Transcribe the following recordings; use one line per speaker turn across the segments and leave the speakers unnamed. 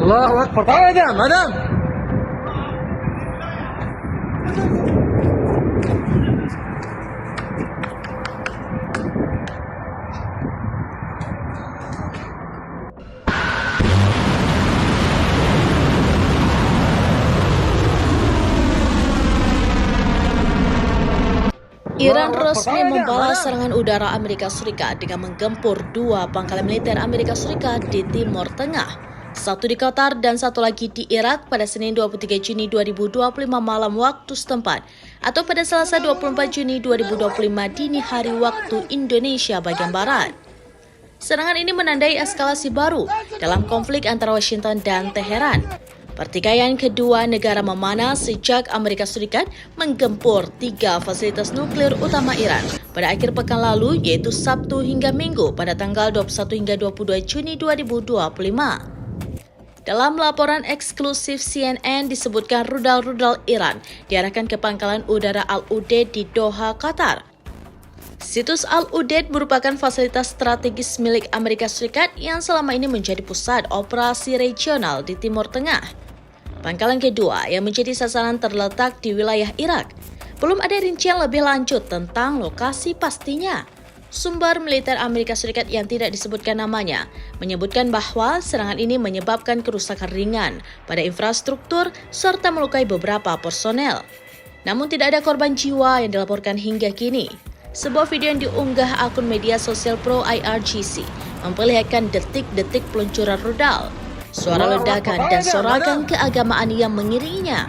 الله اكبر. تعال ادم ادم.
Iran resmi membalas serangan udara Amerika Serikat dengan menggempur dua pangkalan militer Amerika Serikat di Timur Tengah. Satu di Qatar dan satu lagi di Irak pada Senin 23 Juni 2025 malam waktu setempat atau pada Selasa 24 Juni 2025 dini hari waktu Indonesia bagian Barat. Serangan ini menandai eskalasi baru dalam konflik antara Washington dan Teheran. Pertikaian kedua negara memanas sejak Amerika Serikat menggempur 3 fasilitas nuklir utama Iran pada akhir pekan lalu, yaitu Sabtu hingga Minggu pada tanggal 21 hingga 22 Juni 2025. Dalam laporan eksklusif CNN disebutkan rudal-rudal Iran diarahkan ke pangkalan udara Al-Udeid di Doha, Qatar. Situs Al-Udeid merupakan fasilitas strategis milik Amerika Serikat yang selama ini menjadi pusat operasi regional di Timur Tengah. Pangkalan kedua yang menjadi sasaran terletak di wilayah Irak. Belum ada rincian lebih lanjut tentang lokasi pastinya. Sumber militer Amerika Serikat yang tidak disebutkan namanya menyebutkan bahwa serangan ini menyebabkan kerusakan ringan pada infrastruktur serta melukai beberapa personel. Namun tidak ada korban jiwa yang dilaporkan hingga kini. Sebuah video yang diunggah akun media sosial pro IRGC memperlihatkan detik-detik peluncuran rudal, suara ledakan dan sorakan keagamaan yang mengiringinya.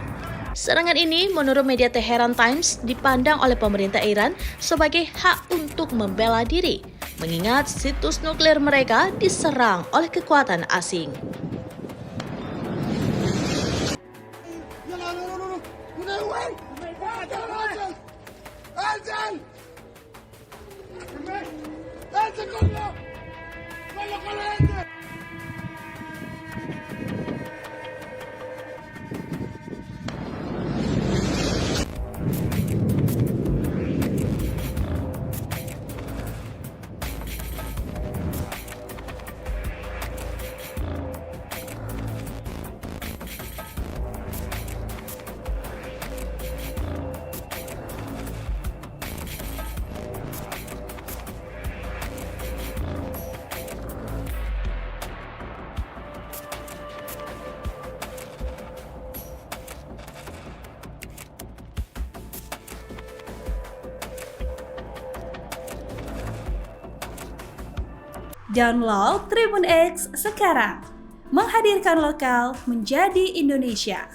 Serangan ini menurut media Tehran Times dipandang oleh pemerintah Iran sebagai hak untuk membela diri, mengingat situs nuklir mereka diserang oleh kekuatan asing.
Download Tribun X sekarang, menghadirkan lokal menjadi Indonesia.